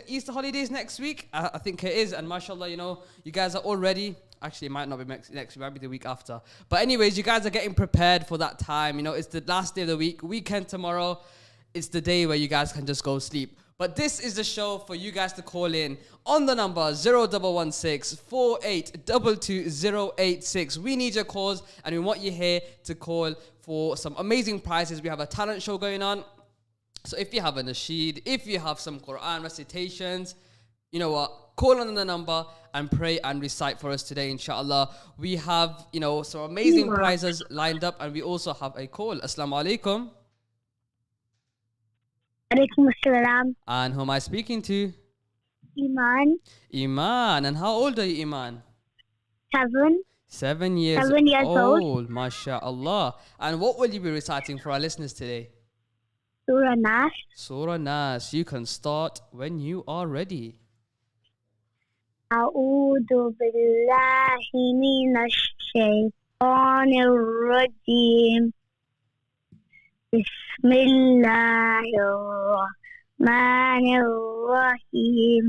Easter holidays next week? I think it is. And mashallah, you guys are all ready. Actually, it might not be next week, it might be the week after. But anyways, you guys are getting prepared for that time. It's the last day of the week, weekend tomorrow. It's the day where you guys can just go sleep. But this is the show for you guys to call in on the number 0116 4822 We need your calls and we want you here to call for some amazing prizes. We have a talent show going on. So if you have a Nasheed, if you have some Quran recitations, you know what? Call on the number and pray and recite for us today, inshallah. We have, some amazing prizes lined up and we also have a call. Assalamu alaikum. Alaikum assalam. And who am I speaking to? Iman. Iman. And how old are you, Iman? 7. 7 years, 7 years old. MashaAllah. And what will you be reciting for our listeners today? Surah Nas. Surah Nas. You can start when you are ready. A'udhu billahi minash shaitanir rajim. Bismillahirrahmanirrahim.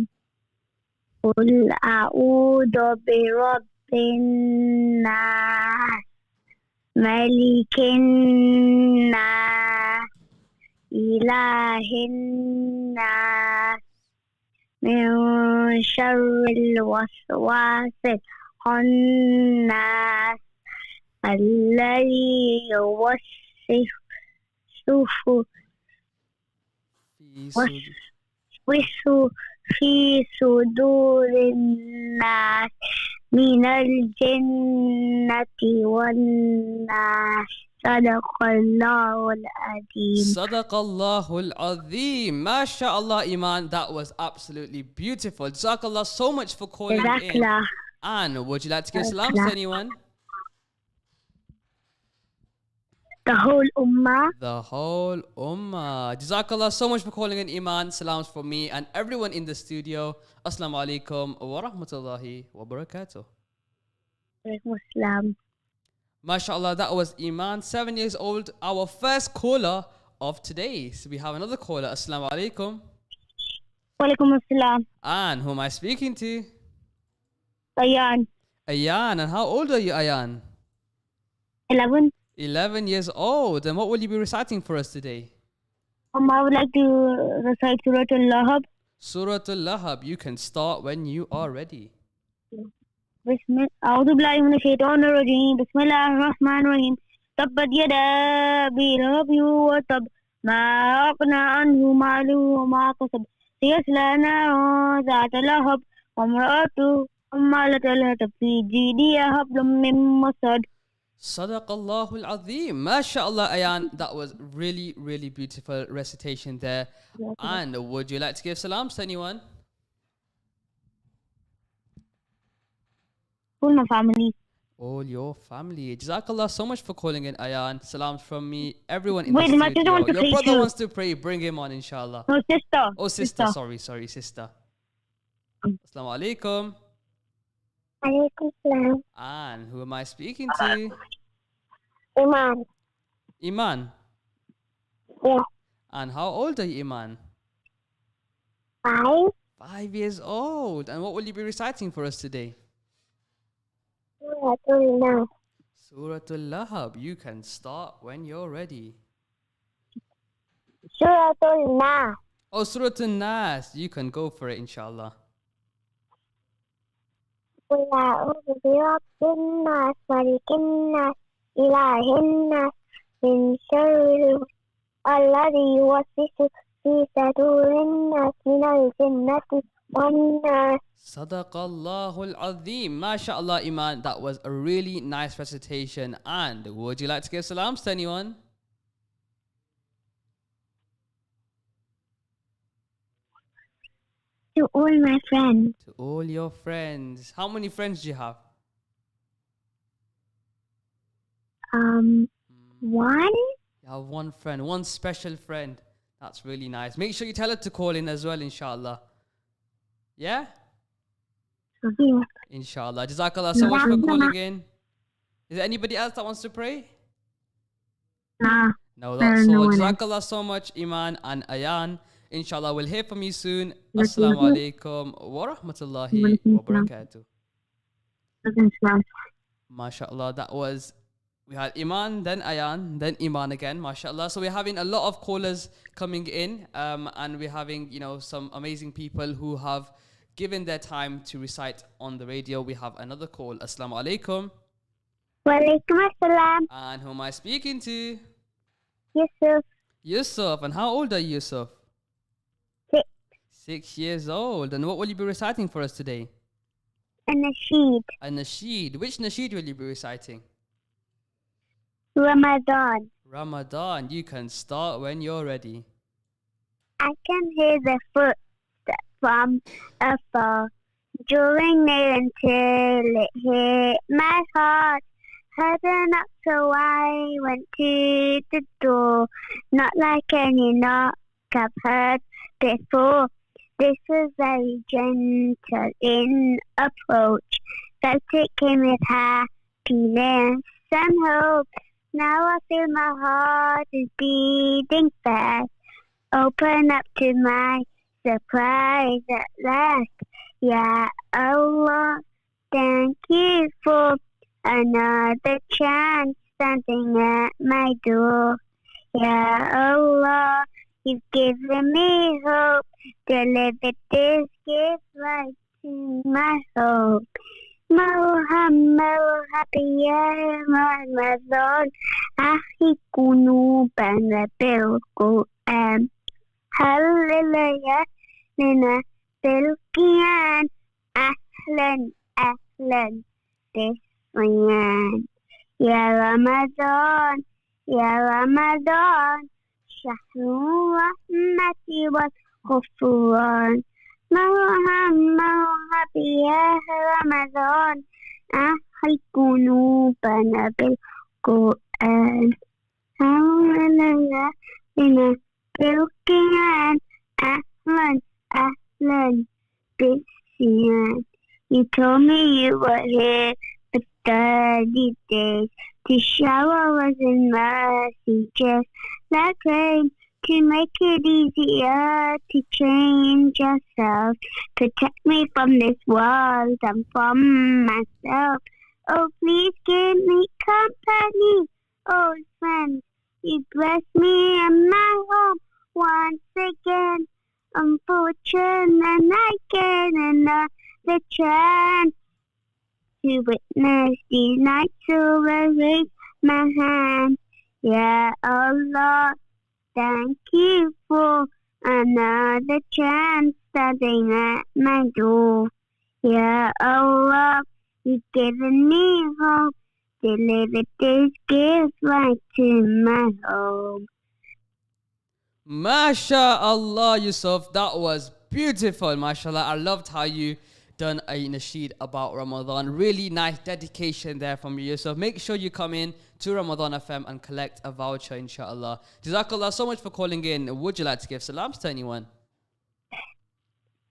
Qul a'udhu birabbin nas. Malikin nas. Ilahin nas. Min sharril waswasil khannas. Alladhi yuwaswisu fi sudurin nas minal jannati wan nas. Sadaqallahul Azim. Sadaqallahul Azim. MashaAllah, Iman. That was absolutely beautiful. Jazakallah so much for calling in. And would you like to give salam to anyone? The whole ummah. The whole ummah. Jazakallah so much for calling in, Iman. Salams from me and everyone in the studio. Assalamu alaikum wa rahmatullahi wa barakatuh. Alaikum assalam. MashaAllah, that was Iman, 7 years old, our first caller of today. So we have another caller. Assalamu alaikum. Walaikum assalam. And who am I speaking to? Ayan. Ayan. And how old are you, Ayan? 11. 11 years old. And what will you be reciting for us today? I would like to recite Surah Al-Lahab. Surah Al-Lahab. You can start when you are ready. أعوذ بالله من الشيطان الرجيم بسم الله الرحمن الرحيم تبت يدا أبي لهب وتب ما أغنى عنه ماله وما كسب سيصلى نارا ذات لهب وامرأته حمالة الحطب في جيدها حبل من مسد. Sadaqallahul Azim. MashaAllah, Ayan. That was really, really beautiful recitation there. And would you like to give salams to anyone? All my family. All your family. Jazakallah so much for calling in, Ayan. Salams from me, everyone in Wait, the my studio. sister wants to Your pray brother too. wants to pray. Bring him on, inshallah. No, sister. Oh, sister. Sorry, sister. Assalamu alaikum. Alaikum salam. And who am I speaking to? Iman. Iman. Yeah. And how old are you, Iman? 5. 5 years old. And what will you be reciting for us today? Surah Al-Nas. Surah Al-Lahab. You can start when you're ready. Surah Al-Nas. Oh, Surah Al-Nas. You can go for it, inshallah. قل أعوذ برب الناس ملك الناس إله الناس من شر الذي يوسوس في صدور الناس من الجنة والناس. Sadaqallahul Azim. MashaAllah, Iman. That was a really nice recitation. And would you like to give salams to anyone? To all my friends. To all your friends. How many friends do you have? 1. You have one friend, one special friend. That's really nice. Make sure you tell her to call in as well, inshallah. Yeah? Yeah. Inshallah. Jazakallah so much for calling in. Is there anybody else that wants to pray? Nah. No, that's no all. one Jazakallah so much, Iman and Ayan. Inshallah, we'll hear from you soon. Assalamu alaikum wa rahmatullahi wa barakatuh. MashaAllah, that was, we had Iman, then Ayan, then Iman again, MashaAllah. So we're having a lot of callers coming in, and we're having, some amazing people who have given their time to recite on the radio. We have another call. Assalamu alaikum. Wa alaikum assalam. And who am I speaking to? Yusuf. Yusuf. And how old are you, Yusuf? 6. 6 years old. And what will you be reciting for us today? A nasheed. A nasheed. Which nasheed will you be reciting? Ramadan. Ramadan. You can start when you're ready. I can hear the footsteps from afar, drawing near until it hit my heart. Heard a knock, so I went to the door, not like any knock I've heard before. This was very gentle in approach, felt it came with happiness and hope. Now I feel my heart is beating fast, open up to my surprise at last. Ya Allah, thank you for another chance standing at my door. Ya Allah, you've given me hope, delivered this gift right to my hope. مرحبا يا رمضان أحيي قلوبنا بالقرآن هللويا لنا بالقيام أهلا أهلا بالصيام يا رمضان يا رمضان شهر الرحمة والغفران مرحبا يا رمضان أحيي قلوبنا بالقرآن هللويا لنا بالقيام أهلا أهلا بالصيام. You told me you were here for 30 days to shower us in mercy, just like rain, to make it easier to change yourself. Protect me from this world and from myself. Oh, please give me company, old friends. You bless me and my home once again. Unfortunately, I get another chance to witness these nights, so I raise my hand. Ya Allah, thank you for another chance standing at my door. Ya Allah, you've given me hope, delivered this gift right to my home. MashaAllah, Yusuf, that was beautiful. MashaAllah, I loved how you done a nasheed about Ramadan. Really nice dedication there from you, Yusuf. Make sure you come in to Ramadan FM and collect a voucher, inshallah. Jazakallah so much for calling in. Would you like to give salams to anyone?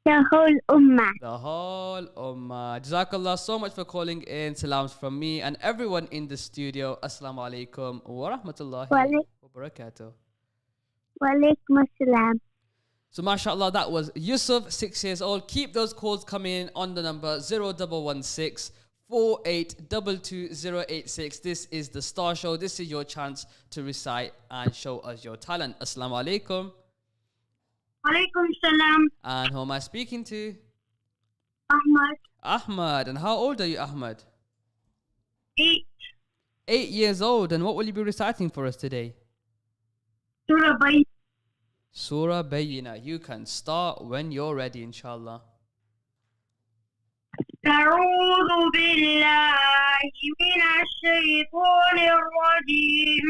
The whole ummah. The whole ummah. Jazakallah so much for calling in. Salams from me and everyone in the studio. Assalamu alaikum wa rahmatullahi wa barakatuh. Wa alaikum assalam. So mashallah, that was Yusuf, 6 years old. Keep those calls coming in on the number 0116 4822 This is the Star Show. This is your chance to recite and show us your talent. Assalamu alaikum. Alaikum salam. And who am I speaking to? Ahmad. Ahmad. And how old are you, Ahmad? 8. 8 years old. And what will you be reciting for us today? Surah Bayyinah. Surah Bayyinah. You can start when you're ready, inshallah. أعوذ بالله من الشيطان الرجيم.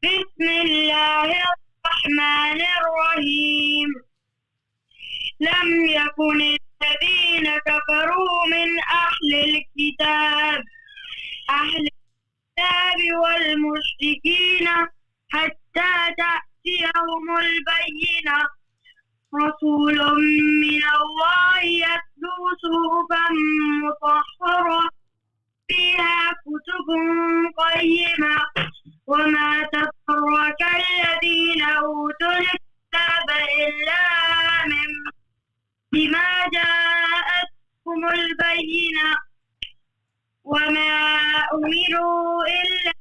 بسم الله الرحمن الرحيم. لم يكن الذين كفروا من أهل الكتاب والمشركين حتى تأتيهم البينة. رسول من الله يتلو صحفا مطهرة فيها كتب قيمة وما تفرق الذين أوتوا الكتاب إلا من بما جاءتهم البينة وما أمروا إلا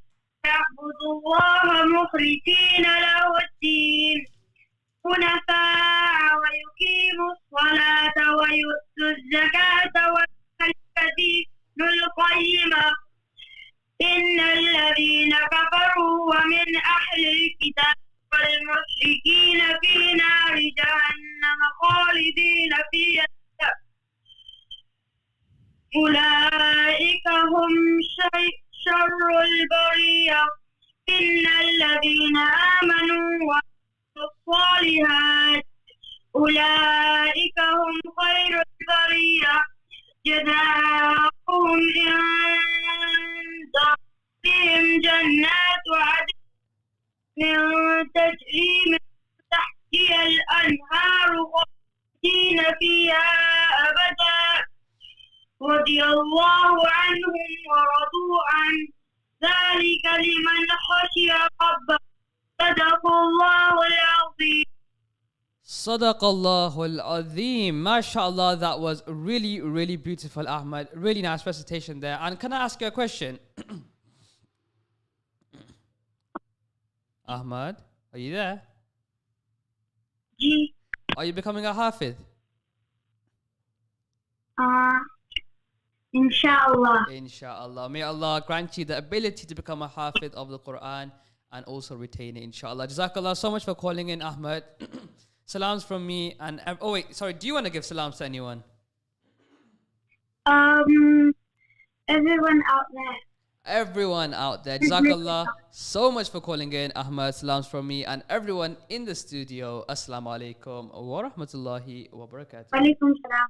ليعبدوا الله مخلصين له الدين حنفاء ويقيموا الصلاة ويؤتوا الزكاة وذلك دين القيمة إن الذين كفروا ومن أهل الكتاب والمشركين في نار جهنم خالدين فيها أولئك هم شر البرية إن الذين آمنوا وعملوا الصالحات أولئك هم خير البرية جزاؤهم عند ربهم جنات عدن تجري من تحتها الأنهار خالدين فيها أبدا رضي الله عنهم ورضوا عنه ذلك لمن خشي ربه صدق الله العظيم. Sadaqallahu al-Azim. MashaAllah, that was really, really beautiful, Ahmad. Really nice recitation there. And can I ask you a question? Ahmad, are you there? Ji. Are you becoming a Hafiz? Inshallah. Inshallah. May Allah grant you the ability to become a Hafiz of the Quran and also retain it, inshallah. Jazakallah so much for calling in, Ahmad. Salams from me and oh wait, sorry, do you want to give salams to anyone? Everyone out there. Everyone out there. Jazakallah so much for calling in, Ahmad. Salams from me and everyone in the studio. Assalamu alaikum wa rahmatullahi wa barakatuh. Walaikum salam.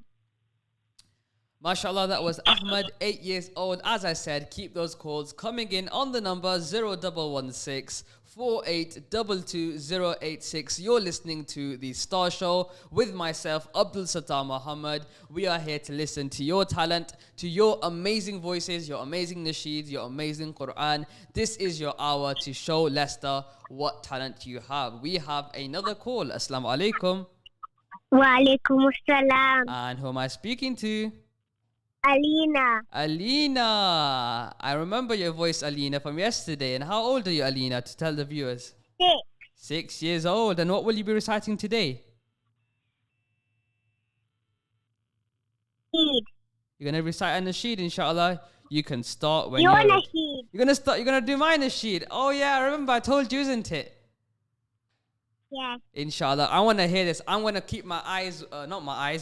MashaAllah, that was Ahmad, 8 years old. As I said, keep those calls coming in on the number 0116 4822 You're listening to The Star Show with myself, Abdul Sattar Mahomed. We are here to listen to your talent, to your amazing voices, your amazing nasheed, your amazing Quran. This is your hour to show Leicester what talent you have. We have another call. Assalamu alaikum. Wa alaikum salam. And who am I speaking to? Alina. Alina. I remember your voice, Alina, from yesterday. And how old are you, Alina, to tell the viewers? 6. 6 years old. And what will you be reciting today? Nasheed. You're going to recite a nasheed, inshallah. You can start when Your you're ready. nasheed. You're going to start. You're going to do my nasheed. Oh, yeah, I remember. I told you, isn't it? Yes. Inshallah. I want to hear this. I'm going to keep my eyes,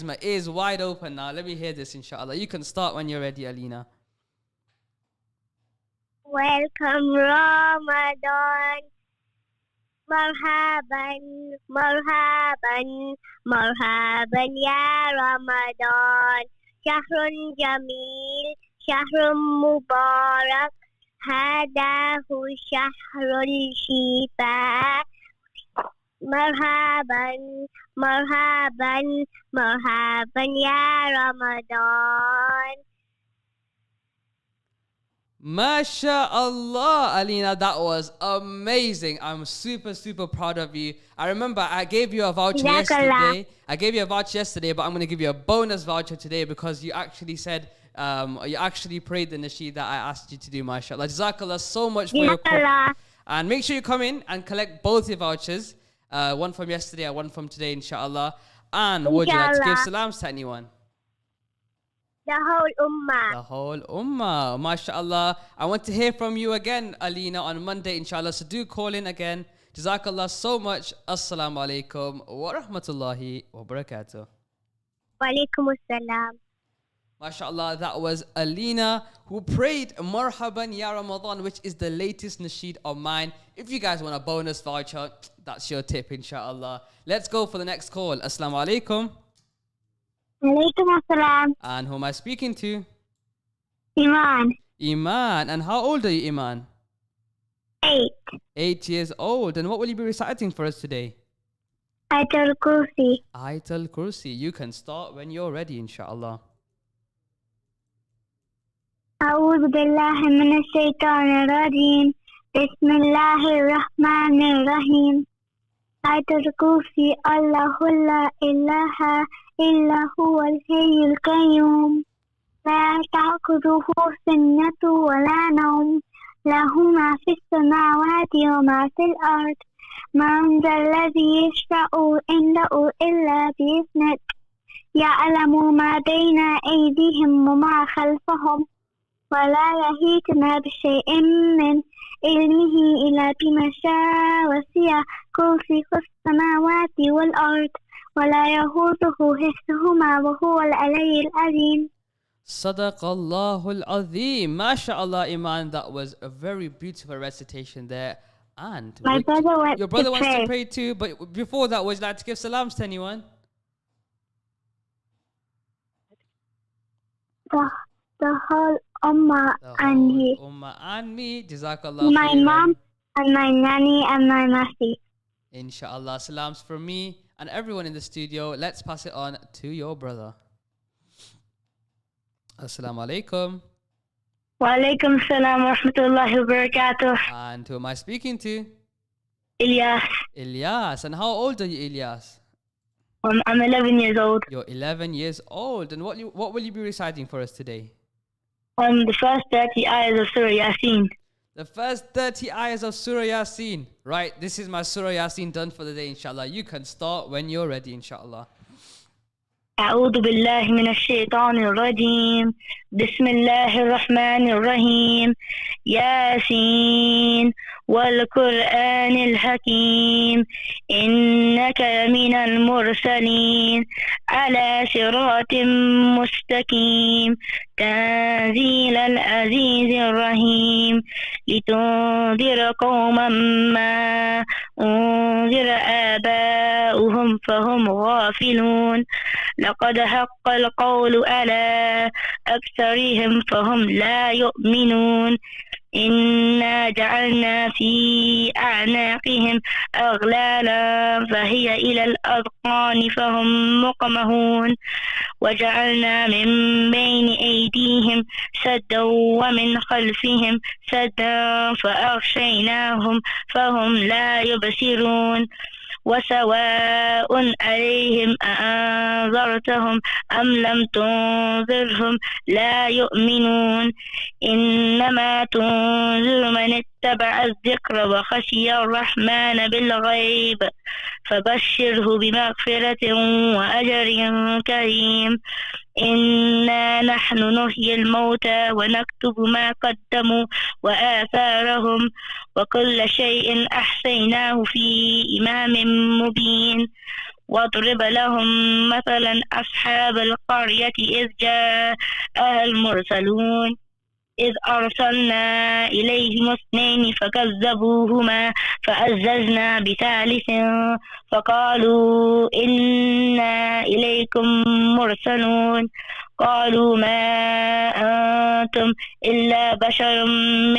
my ears wide open now. Let me hear this, inshallah. You can start when you're ready, Alina. Welcome Ramadan. Marhaban, marhaban, marhaban ya Ramadan. Shahrun Jamil, Shahrun Mubarak. Hadahu Shahrul Shifa. Marhaban, marhaban, marhaban ya Ramadan. MashaAllah, Alina, that was amazing. I'm super, super proud of you. I remember I gave you a voucher yesterday. But I'm going to give you a bonus voucher today because you actually said, you actually prayed the nasheed that I asked you to do, MashaAllah. Jazakallah so much for your call. And make sure you come in and collect both your vouchers. One from yesterday and one from today, inshallah. And would you like to give salams to anyone? The whole ummah. The whole ummah. MashaAllah. I want to hear from you again, Alina, on Monday, inshallah. So do call in again. Jazakallah so much. Assalamu alaikum wa rahmatullahi wa barakatuh. Wa alaikum assalam. MashaAllah, that was Alina who prayed Marhaban Ya Ramadan, which is the latest nasheed of mine. If you guys want a bonus voucher, that's your tip, inshallah. Let's go for the next call. Assalamu alaikum. Alaikum assalam. And who am I speaking to? Iman. Iman. And how old are you, Iman? 8. 8 years old. And what will you be reciting for us today? Ayatul Kursi. Ayatul Kursi. You can start when you're ready, inshallah. أعوذ بالله من الشيطان الرجيم بسم الله الرحمن الرحيم آية الكرسي الله لا إله إلا هو الحي القيوم لا تأخذه سنة ولا نوم له ما في السماوات وما في الأرض من ذا الذي يشفع عنده إلا بإذنه يعلم ما بين أيديهم وما خلفهم ولا يحيطون بشيء من علمه إلا بما شاء وسع كرسيه السماوات والأرض ولا يهوده حفظهما وهو العلي العظيم. Sadaqallahul Azim. MashaAllah, Iman. That was a very beautiful recitation there. And My brother wants your brother to wants pray. to pray too, but before that, would you like to give salams to anyone? The whole Ummah and he. Ummah and me. Jazakallah My khairan. mom and my nanny and my Masi. Inshallah, salams from me and everyone in the studio. Let's pass it on to your brother. Assalamu alaikum. Wa alaikum salam wa rahmatullahi wa barakatuh. And who am I speaking to? Ilyas. Ilyas. And how old are you, Ilyas? I'm 11 years old. You're 11 years old. And what will you be reciting for us today? The first 30 ayahs of Surah Yasin. The first 30 ayahs of Surah Yasin. Right, this is my Surah Yasin done for the day, inshallah. You can start when you're ready, inshallah. أعوذ بالله من الشيطان الرجيم بسم الله الرحمن الرحيم ياسين والقرآن الحكيم إنك من المرسلين على صراط مستقيم تنزيل العزيز الرحيم لتنذر قوما ما أنذر آباؤهم فهم غافلون لقد حق القول على أكثرهم فهم لا يؤمنون إنا جعلنا في أعناقهم أغلالا فهي إلى الأذقان فهم مقمحون وجعلنا من بين أيديهم سدا ومن خلفهم سدا فأغشيناهم فهم لا يبصرون وسواء عليهم أأنذرتهم أم لم تنذرهم لا يؤمنون إنما تنذر من اتبع الذكر وخشي الرحمن بالغيب فبشره بمغفرة وأجر كريم إنا نحن نحيي الموتى ونكتب ما قدموا وآثارهم وكل شيء أحصيناه في إمام مبين واضرب لهم مثلا أصحاب القرية إذ جاءها المرسلون إذ أرسلنا إليهم اثنين فكذبوهما فعززنا بثالث فقالوا إنا إليكم مرسلون قالوا ما أنتم إلا بشر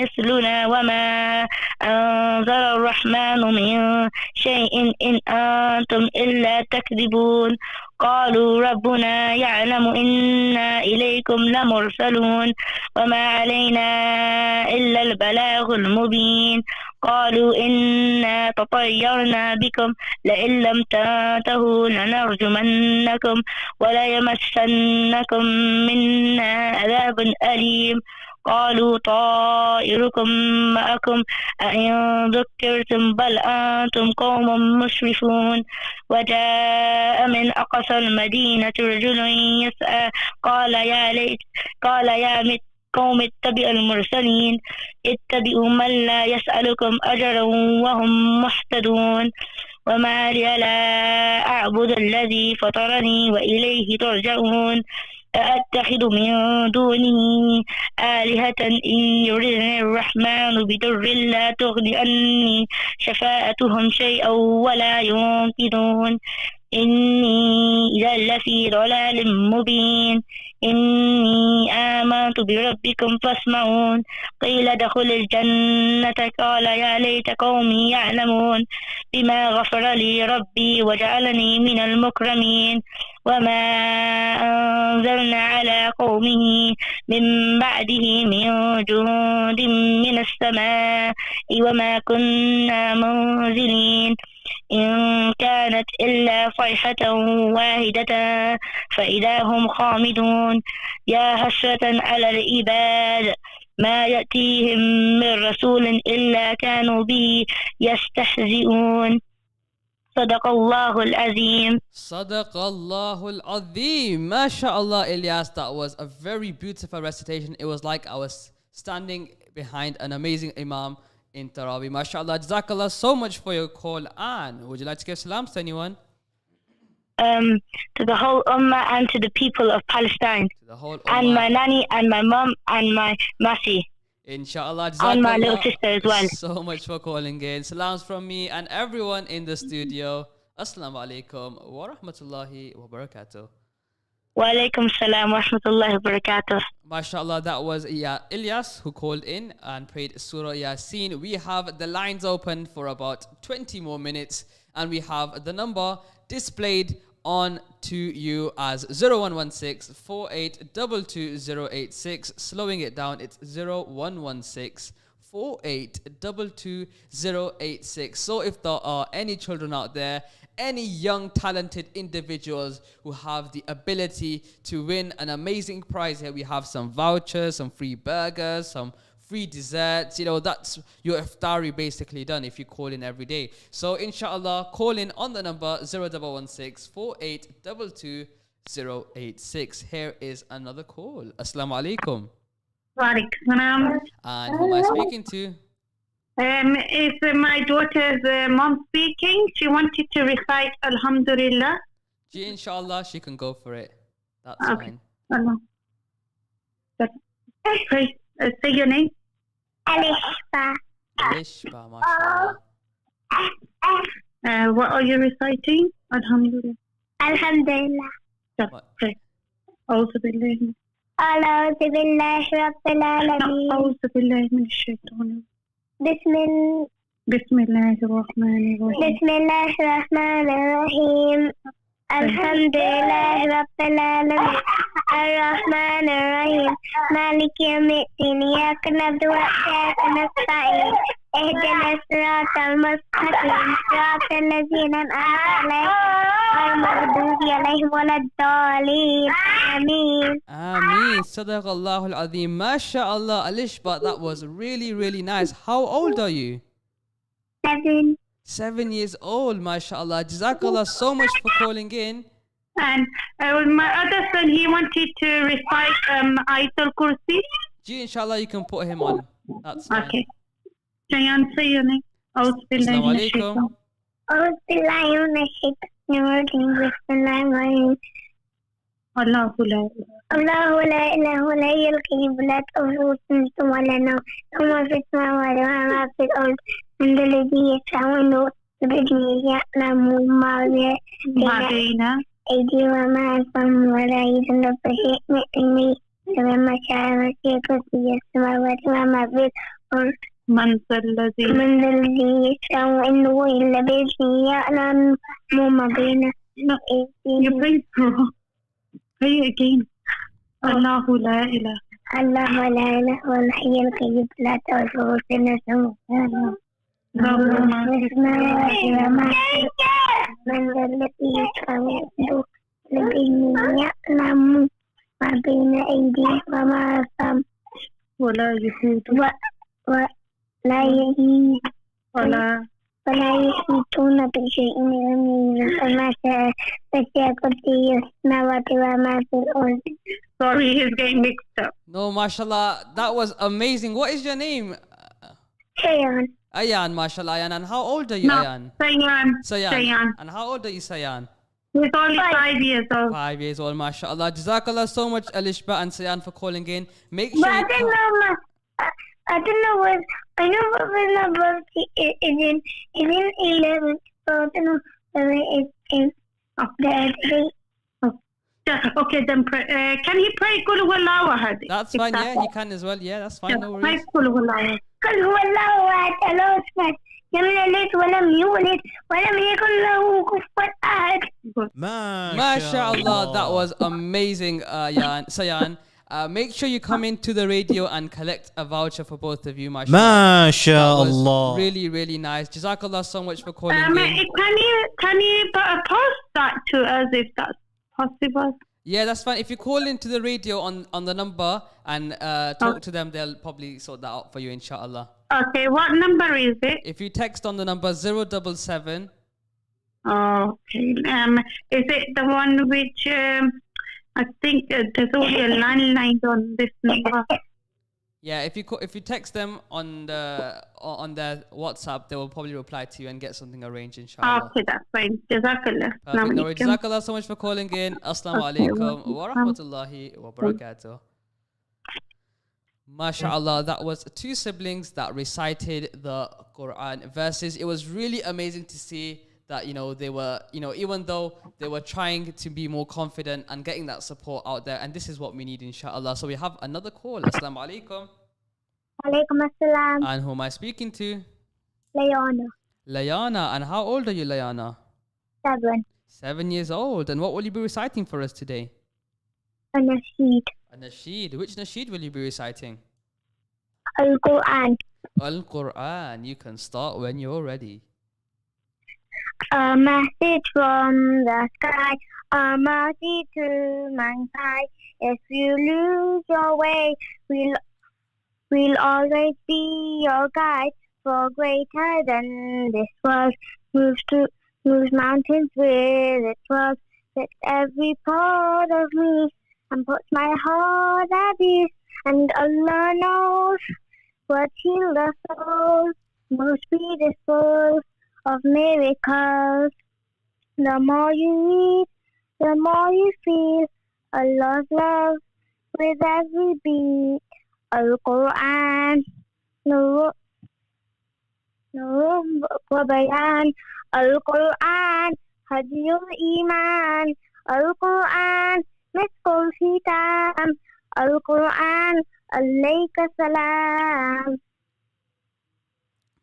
مثلنا وما أنزل الرحمن من شيء إن أنتم إلا تكذبون قالوا ربنا يعلم إنا إليكم لمرسلون وما علينا إلا البلاغ المبين قالوا إنا تطيرنا بكم لئن لم تنتهوا لنرجمنكم وليمسنكم منا عذاب أليم قالوا طائركم معكم أئن ذكرتم بل أنتم قوم مسرفون وجاء من أقصى المدينة رجل يسعى قال يا قوم اتبعوا المرسلين اتبعوا من لا يسألكم أجرا وهم محتدون وما لي لا أعبد الذي فطرني وإليه ترجعون أأتخذ من دونه آلهة إن يردني الرحمن بضر لا تغن عني شفاعتهم شيئا ولا ينقذون إني إذا لفي ضلال مبين إني آمنت بربكم فاسمعون قيل ادخل الجنة قال يا ليت قومي يعلمون بما غفر لي ربي وجعلني من المكرمين وما أنزلنا على قومه من بعده من جند من السماء وما كنا منزلين إن كانت إلا صيحة واحدة فإذا هم خامدون يا حسرة على العباد ما يأتيهم من رسول إلا كانوا به يستهزئون صدق الله العظيم. Sadaqallahul Azim. MashaAllah, Ilyas, that was a very beautiful recitation. It was like I was standing behind an amazing Imam in Taraweeh. MashaAllah, Jazakallah so much for your call. And would you like to give salams to anyone? To the whole Ummah and to the people of Palestine. To the whole And my Ummah. nanny and my mum and my Masi. Inshallah, And my little Jazakallah sister as well. so much for calling in. Salams from me and everyone in the studio. Assalamu alaikum wa rahmatullahi wa barakatuh. Wa alaikum salam wa rahmatullahi wa barakatuh. MashaAllah, that was Ilyas who called in and prayed Surah Yasin. We have the lines open for about 20 more minutes, and we have the number displayed on to you as 0116 4822 Slowing it down, it's 0116 4822 So if there are any children out there, any young talented individuals who have the ability to win an amazing prize, here we have some vouchers, some free burgers, some free desserts. You know, that's your iftari basically done if you call in every day. So inshallah, call in on the number 0116 4822 Here is another call. Assalamu alaikum. Wa alaikum salam. And who am I speaking to? It's my daughter's mom speaking. She wanted to recite Alhamdulillah. Inshallah, she can go for it. That's Okay. fine. Allah. Pray. Say your name. Alishba. Alishba, mashallah. What are you reciting? Alhamdulillah. Alhamdulillah. What? Pray. أعوذ بالله أعوذ بالله رب العالمين. أعوذ بالله من الشيطان. بسم الله الرحمن الرحيم. بسم الله الرحمن الرحيم. الحمد لله رب العالمين الرحمن الرحيم مالك يوم الدين إياك نعبد وإياك نستعين اهدنا الصراط المستقيم صراط الذين أنعمت عليهم غير المغضوب عليهم ولا الضالين آمين. Ameen. Sadaqallahul Azim. MashaAllah, Alishba, that was really, really nice. How old are you? 7. 7 years old, mashallah. Jazakallah so much for calling in. And my other son, he wanted to recite Ayatul Kursi. Gee, inshallah, you can put him on. That's fine. Okay. Shayan, say your name. أعوذ بالله Assalamu من alaikum. الشيطان. أعوذ بالله من الشيطان الرجيم بسم الله الرحمن الرحيم الله لا إله. الله لا إله إلا هو القيوم لا تأخذه سنة ولا نوم له ما في السماوات وما في الأرض من ذا الذي يشفع عنده بإذنه يعلم ما بين أيديهم وما خلفهم ولا يحيطون بشيء من علمه إلا ما شاء وسع كرسيه السماوات وما في الأرض من ذا الذي يشفع عنده إلا بإذنه يعلم ما بين You أيديهم. pray wrong. Pray again. الله لا إله. الله لا إله إلا الحي القيوم لا تأخذه سنة ولا نوم له ما في السماوات وما في الأرض من ذا الذي يشفع عنده بإذنه يعلم ما بين أيديهم وما خلفهم ولا يحيط ولا يحيط ولا يحيطون بشيء من علمه إلا ما شاء وسع كرسيه السماوات وما في الأرض. Sorry, he's getting mixed up. No, mashallah, that was amazing. What is your name? Shayan. Ayan, mashallah, Ayan. And how old are you, No, Ayan? Sayan. Sayan. And how old are you, Sayan? He's only 5 years old. 5 years old, mashallah. Jazakallah so much, Alishba and Sayan, for calling in. Make sure But I you don't know. I don't know what. I know what the number is in 11. So I don't know whether it's in the Okay, then pray. Can he pray Qul huwallahu ahad? That's fine, yeah, you can as well. Yeah, that's fine, no Pray worries. Qul huwallahu ahad. قل هو الله أحد الله الصمد لم يلد ولم يولد ولم يكن له كفوا أحد. MashaAllah, that was amazing, Sayan. Make sure you come into the radio and collect a voucher for both of you, mashallah. ما شاء That was الله. really, really nice. Jazakallah so much for calling in. Can you post that to us if that's possible? Yeah, that's fine. If you call into the radio on the number and talk to them, they'll probably sort that out for you, inshallah. Okay, what number is it? If you text on the number 077. Okay. Is it the one which I think there's only a landline on this number? Yeah, if you text them on their WhatsApp, they will probably reply to you and get something arranged, inshallah. Okay, that's fine. Jazakallah. Perfect. No worries. Jazakallah so much for calling in. Assalamu alaikum wa rahmatullahi wa barakatuh. MashaAllah, that was two siblings that recited the Quran verses. It was really amazing to see that, they were, even though they were trying to be more confident and getting that support out there. And this is what we need, inshallah. So we have another call. Assalamu alaikum. Alaikum assalam. And who am I speaking to? Layana. Layana. And how old are you, Layana? 7. 7 years old. And what will you be reciting for us today? A Nasheed. A Nasheed. Which Nasheed will you be reciting? Al-Quran. Al-Quran. You can start when you're ready. A message from the sky, a mercy to mankind. If you lose your way, we'll always be your guide. For greater than this world, moves mountains with its world. Fix every part of me and puts my heart at ease. And Allah knows what heals the soul, most beautiful of miracles. The more you read, the more you feel Allah's love with every beat. Al-Quran, Nur wa Bayan. Al-Quran, Hadiyul Iman. Al-Quran, Miskul Hitam. Al-Quran, Alayka Salam.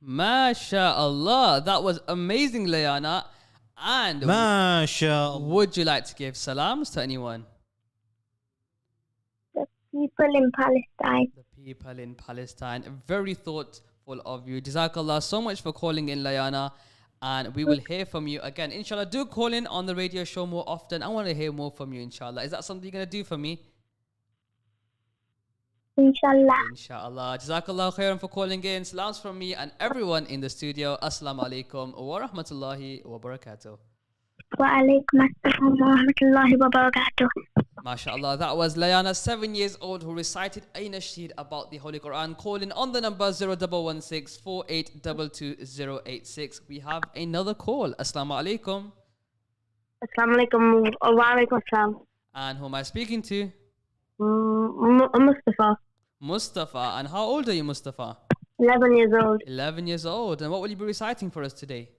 MashaAllah, that was amazing, Layana. And ما شاء الله. would you like to give salams to anyone? The people in Palestine. The people in Palestine. Very thoughtful of you. Jazakallah so much for calling in, Layana. And we will hear from you again. Inshallah, do call in on the radio show more often. I want to hear more from you, inshallah. Is that something you're going to do for me? Inshallah. Inshallah. Jazakallah khairan for calling in. Salams from me and everyone in the studio. Assalamu alaikum wa rahmatullahi wa barakatuh. Wa alaikum assalam wa rahmatullahi wa barakatuh. MashaAllah. That was Layana, 7 years old, who recited a Nasheed about the Holy Quran. Call in on the number 0116 4822 We have another call. Assalamu alaikum. Assalamu alaikum. Wa alaikum assalam. And who am I speaking to? Mustafa. Mustafa. And how old are you, Mustafa? 11 years old. 11 years old. And what will you be reciting for us today?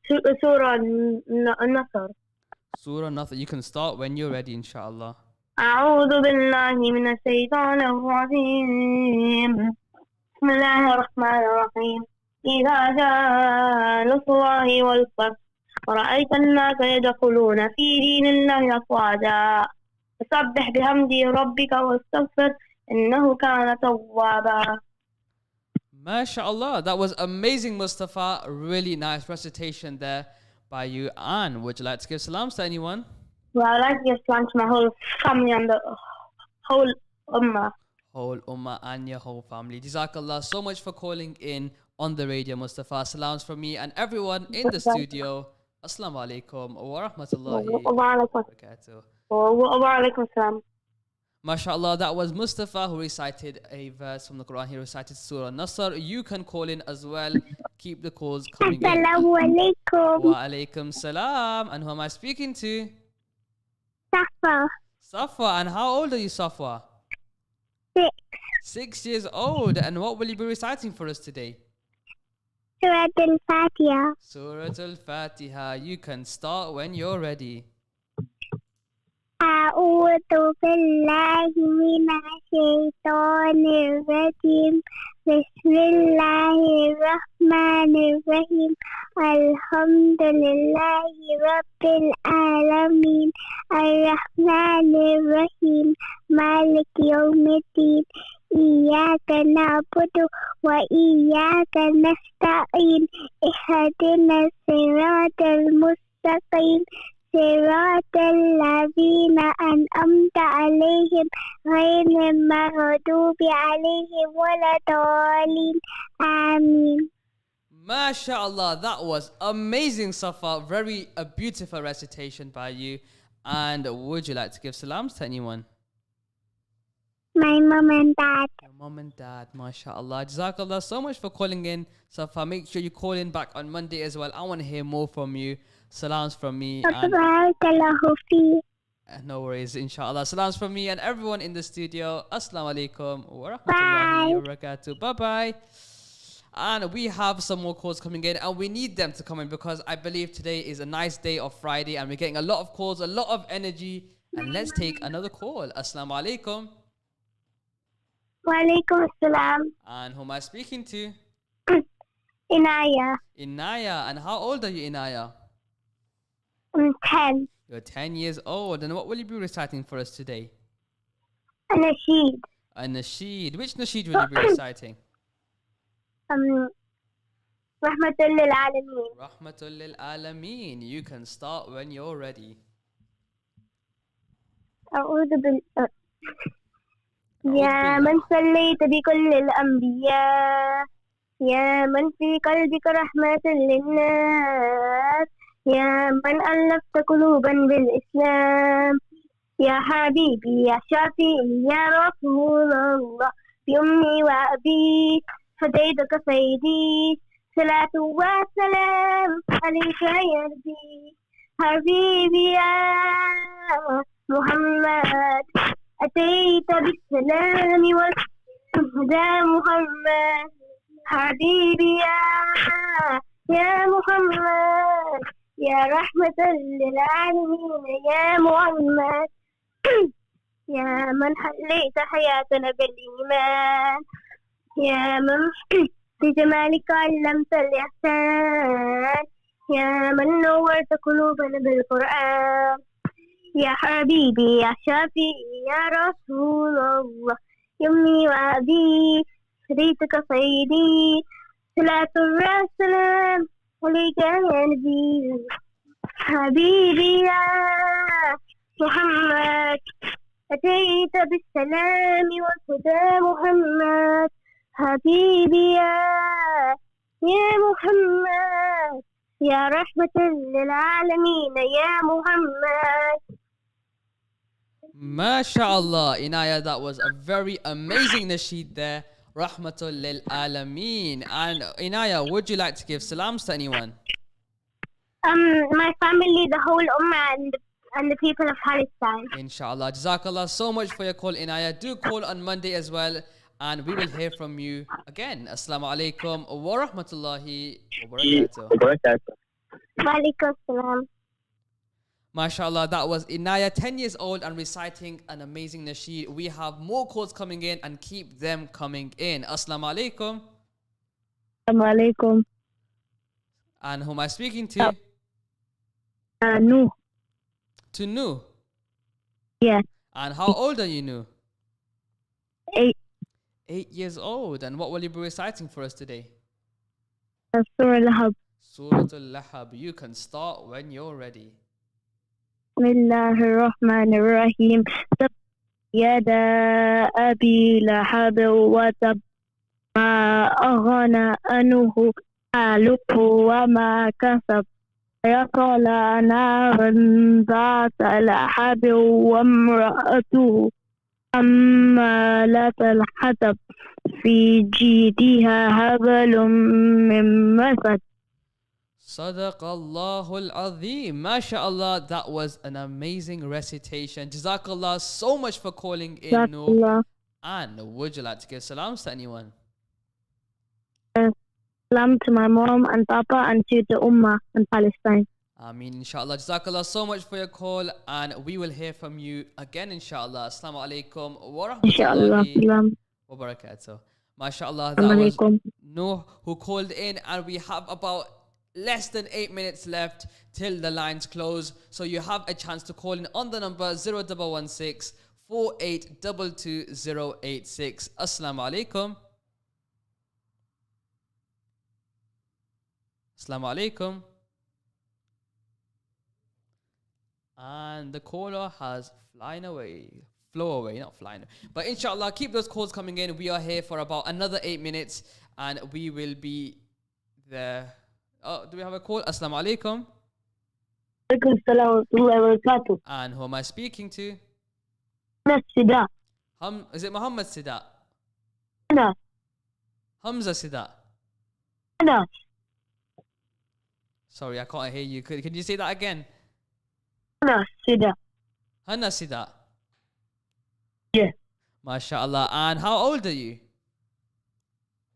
Surah Nasr. Surah Nasr. You can start when you're ready, inshallah. أعوذ بالله من الشيطان الرجيم بسم الله الرحمن الرحيم إذا جاء نصر الله والفتح ورأيت الناس يدخلون في دين الله أفواجا فسبح بحمد ربك واستغفر إنه كان توابا. MashaAllah. That was amazing, Mustafa. Really nice recitation there by you. And would you like to give salams to anyone? Well, I'd like to give salam to my whole family and the whole ummah. Whole ummah and your whole family. Jazakallah so much for calling in on the radio, Mustafa. Salams from me and everyone in the studio. Assalamu alaikum wa rahmatullahi wa barakatuh. Wa alaikum assalam. MashaAllah, that was Mustafa who recited a verse from the Quran. He recited Surah Nasr. You can call in as well. Keep the calls coming in. Assalamu alaikum. Wa alaikum salam. And who am I speaking to? Safa. Safa. And how old are you, Safa? 6. 6 years old. And what will you be reciting for us today? Surah Al-Fatiha. Surah Al-Fatiha. You can start when you're ready. أعوذ بالله من الشيطان الرجيم بسم الله الرحمن الرحيم الحمد لله رب العالمين الرحمن الرحيم مالك يوم الدين إياك نعبد وإياك نستعين اهدنا الصراط المستقيم صراط الذين أنعمت عليهم غير المغضوب عليهم ولا الضالين آمين. MashaAllah, that was amazing, Safa. Very a beautiful recitation by you. And would you like to give salams to anyone? My mom and dad. Your mom and dad, MashaAllah. Jazakallah so much for calling in, Safa. Make sure you call in back on Monday as well. I want to hear more from you. Salams from me. And Barakallahu fi. no worries, inshallah. Salams from me and everyone in the studio. Assalamu alaikum wa rahmatullahi wa barakatuh. Bye-bye. And we have some more calls coming in, and we need them to come in because I believe today is a nice day of Friday, and we're getting a lot of calls, a lot of energy. And let's take another call. Assalamu alaikum. Wa alaikum assalam. And who am I speaking to? Inaya. Inaya. And how old are you, Inaya? I'm 10. You're 10 years old. And what will you be reciting for us today? Nasheed. A Nasheed. Which Nasheed will you be reciting? Rahmatul lil Alameen. Rahmatul lil Alameen. You can start when you're ready. أعوذ بالله يا من صليت بكل الأنبياء يا من في قلبك رحمة للناس يا من ألفت قلوبا بالإسلام يا حبيبي يا شافعي يا رسول الله بأمي وأبي فديتك سيدي صلاة وسلام عليك يا نبي حبيبي يا محمد أتيت بالسلام والهدى محمد حبيبي يا محمد يا رحمة للعالمين يا محمد يا من حليت حياتنا بالإيمان يا من بجمالك علمت الإحسان يا من نورت قلوبنا بالقرآن يا حبيبي يا شافعي يا رسول الله يمي وأبي شريتك سيدي صلاة والسلام عليك يا نبي حبيبي يا محمد أتيت بالسلام والهدى محمد حبيبي يا محمد يا رحمة للعالمين يا محمد. MashaAllah, Inaya, that was a very amazing nasheed there. Rahmatul lil Alameen. And Inaya, would you like to give salams to anyone? My family, the whole Ummah and the people of Palestine. Inshallah. Jazakallah so much for your call, Inaya. Do call on Monday as well, and we will hear from you again. Assalamu alaikum wa rahmatullahi wa barakatuh. Wa alaikum assalam. MashaAllah, that was Inaya, 10 years old and reciting an amazing nasheed. We have more calls coming in and keep them coming in. Assalamu alaikum. Assalamu alaikum. And who am I speaking to? Nu. To Nu. Yeah. And how old are you, Nu? 8. 8 years old. And what will you be reciting for us today? Surah Al-Lahab. Surah Al-Lahab. You can start when you're ready. بسم الله الرحمن الرحيم تبت يدا أبي لهب وتب ما أغنى عنه ماله وما كسب يصلى نارا ذات لهب وامرأته حمالة الحطب في جيدها حبل من مسد. Sadaqallahul Azim. MashaAllah, that was an amazing recitation. Jazakallah so much for calling in, Noor. And would you like to give salams to anyone? Salam to my mom and papa and to the Ummah in Palestine. Ameen, inshallah. Jazakallah so much for your call, and we will hear from you again, inshallah. Assalamu alaikum wa rahmatullahi wa barakatuh. MashaAllah, that was Noor who called in, and we have about less than 8 minutes left till the lines close. So you have a chance to call in on the number 0116 4822 Assalamu alaikum. Assalamu alaikum. And the caller has flown away, not flying. But inshallah, keep those calls coming in. We are here for about another 8 minutes and we will be there. Oh, do we have a call? Assalamu alaikum. Alaikum salam wa rahmatullahi wa barakatuh. And who am I speaking to? Nasheed. Is it Mohammed Sidat? Anas. Hamza Sidat? Anas. Sorry, I can't hear you. Can you say that again? Nasheed. Hannah Sidat? Yeah. MashaAllah. And how old are you?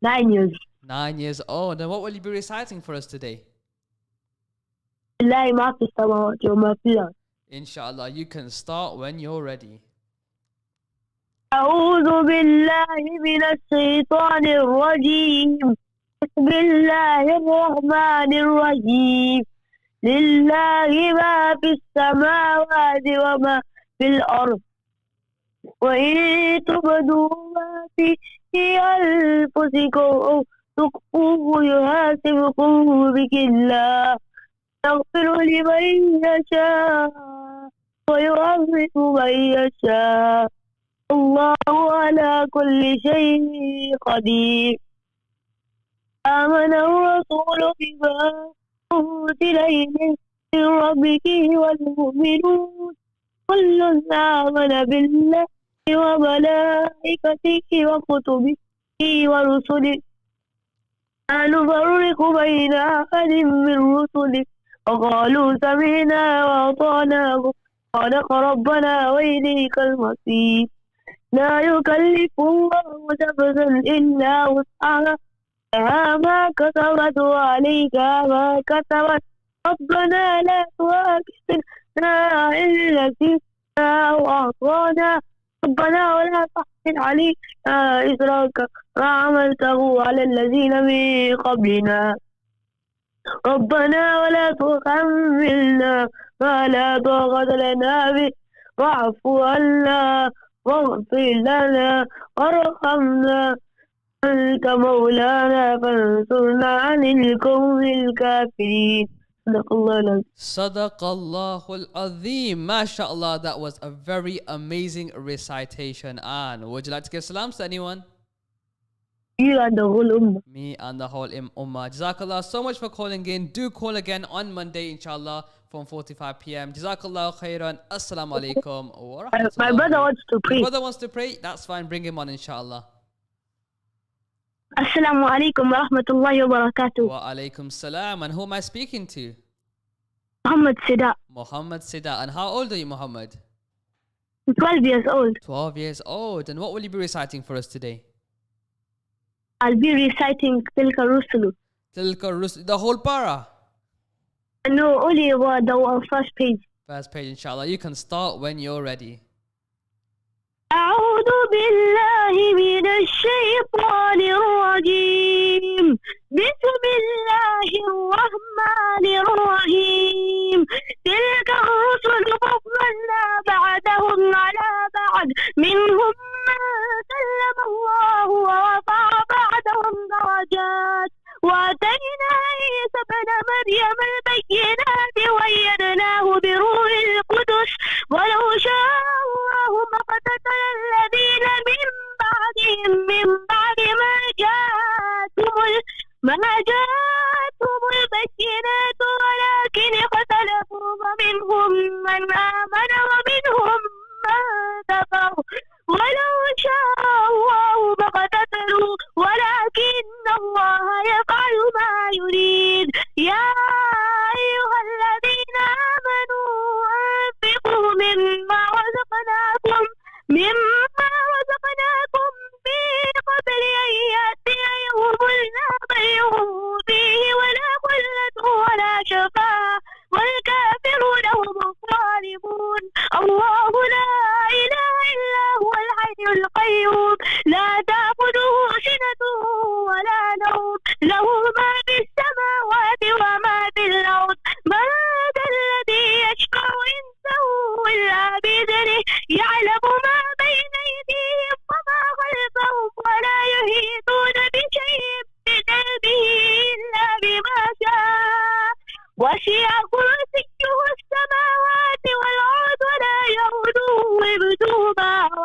9 years. 9 years old. And what will you be reciting for us today? Lillahi ma fi samawati wa ma fil ard. Inshallah, you can start when you're ready. أعوذ بالله من الشيطان الرجيم. بسم الله الرحمن الرحيم. لله ما في السماوات وما في الأرض. وإن تبدوا ما في أنفسكم أو تخفوه يحاسبكم به الله. يغفر لمن يشاء ويعذب من يشاء. الله على كل شيء قدير. آمن الرسول بما أنزل إليه من ربه والمؤمنون كل آمن بالله وملائكته وكتبه ورسله لا نفرق بين أحد من رسله وقالوا سمعنا وأطعنا غفرانك ربنا وإليك المصير. لا يكلف الله نفسا إلا وسعها لها ما كسبت وعليها ما كسبت. ربنا لا تؤاخذنا إن نسينا أو أخطأنا. ربنا ولا تحمل علينا إصرا كما حملته على الذين من قبلنا. ربنا ولا تحملنا ما لا طاقة لنا به واعف عنا واغفر لنا وارحمنا أنت مولانا فانصرنا عن القوم الكافرين. Sadaqallahul Azim. MashaAllah, that was a very amazing recitation. And would you like to give salams to anyone? You and the whole ummah. Me and the whole ummah. Jazakallah so much for calling in. Do call again on Monday, inshallah, from 4:45 p.m. Jazakallah khairan. Assalamu alaikum wa rahmatullahi. My brother wants to pray. Your brother wants to pray? That's fine. Bring him on, inshallah. Assalamu alaikum wa rahmatullahi wa barakatuh. Wa alaikum salam. And who am I speaking to? Mohammed Sidat. Mohammed Sidat. And how old are you, Mohammed? 12 years old. 12 years old. And what will you be reciting for us today? I'll be reciting Tilka Rusulu. Tilka Rusul. The whole para? No, only the first page. First page, inshallah. You can start when you're ready. أعوذ بالله من الشيطان الرجيم. بسم الله الرحمن الرحيم. تلك الرسل فضلنا بعدهم على بعد منهم من كلم الله ورفع بعدهم درجات وآتينا عيسى ابن مريم البينات وأيدناه بروح القدس ولو شاء الله ما اقتتل الذين من بعدهم من بعد ما جاءتهم البينات ولكن اختلفوا ومنهم من آمن ومنهم من كفر ولو شاء الله ما اقتتلوا ولكن الله يفعل ما يريد. يا أيها الذين آمنوا أنفقوا مما رزقناكم من قبل أن يأتي يوم لا بيع فيه ولا خلة ولا شفاعة والكافرون هم الظالمون. الله لا إله إلا هو الحي القيوم لا تأخذه سنة ولا نوم له ما في السماوات وما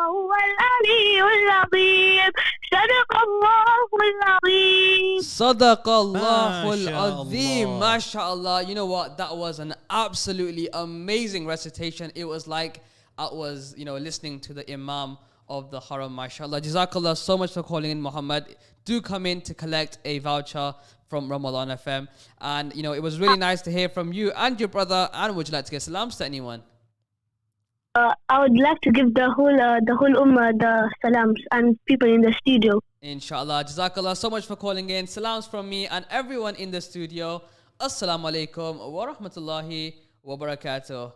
وهو العلي العظيم صدق الله العظيم. Sadaqallahul MashaAllah. Azim. MashaAllah. You know what? That was an absolutely amazing recitation. It was like I was, listening to the Imam of the Haram. MashaAllah. Jazakallah so much for calling in, Muhammad. Do come in to collect a voucher from Ramadan FM. And, it was really nice to hear from you and your brother. And would you like to get salams to anyone? I would like to give the whole ummah the salams and people in the studio. Inshallah. Jazakallah so much for calling in. Salams from me and everyone in the studio. Assalamu alaikum wa rahmatullahi wa barakatuh.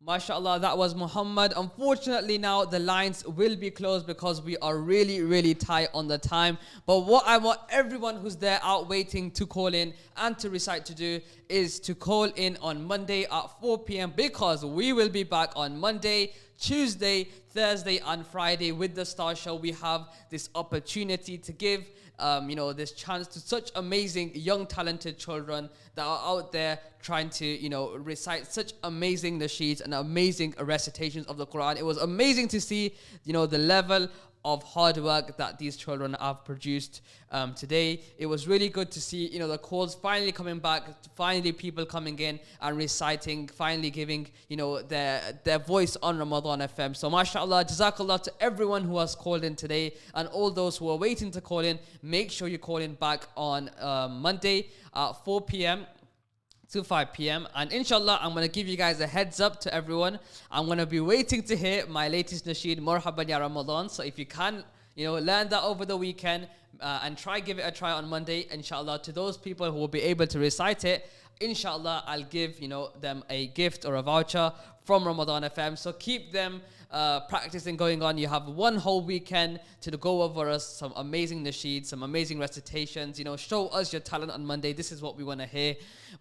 MashaAllah, that was Muhammad. Unfortunately, now the lines will be closed because we are really, really tight on the time. But what I want everyone who's there out waiting to call in and to recite to do is to call in on Monday at 4 p.m. because we will be back on Monday, Tuesday, Thursday, and Friday with the Star Show. We have this opportunity to give this chance to such amazing young talented children that are out there trying to recite such amazing nasheeds and amazing recitations of the Quran. It was amazing to see the level of hard work that these children have produced today. It was really good to see the calls finally coming back, finally people coming in and reciting, finally giving their voice on Ramadan FM. So mashallah, jazakallah to everyone who has called in today, and all those who are waiting to call in. Make sure you call in back on Monday at 4 p.m. to 5 p.m. And inshallah, I'm going to give you guys a heads up to everyone. I'm going to be waiting to hear my latest nasheed, Marhaban Ya Ramadan. So if you can, learn that over the weekend and give it a try on Monday, inshallah, to those people who will be able to recite it, inshallah, I'll give, them a gift or a voucher from Ramadan FM. So keep them practicing going on. You have one whole weekend to go over us some amazing nasheed, some amazing recitations. Show us your talent on Monday. This is what we want to hear.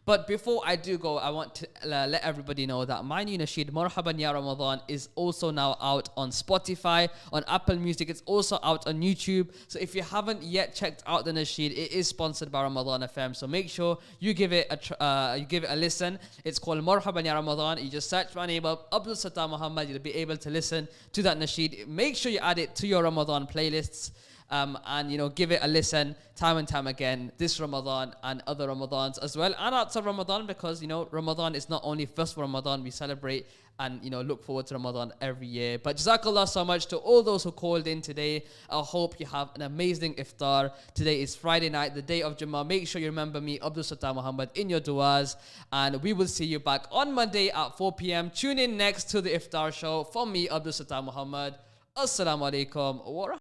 But before I do go, I want to let everybody know that my new nasheed, Marhaban Ya Ramadan, is also now out on Spotify, on Apple Music. It's also out on YouTube. So if you haven't yet checked out the nasheed, it is sponsored by Ramadan FM. So make sure you give it a listen. It's called Marhaban Ya Ramadan. You just search my name up, Abdul Sattar Muhammad. You'll be able to listen to that nasheed. Make sure you add it to your Ramadan playlists. And give it a listen time and time again this Ramadan and other Ramadans as well, and outside Ramadan, because Ramadan is not only first for Ramadan. We celebrate and look forward to Ramadan every year. But jazakallah so much to all those who called in today. I hope you have an amazing iftar. Today is Friday night, the day of Jummah. Make sure you remember me, Abdul Sattar Muhammad, in your du'as, and we will see you back on Monday at 4 p.m. Tune in next to the iftar show from me, Abdul Sattar Muhammad. Assalamu alaikum wa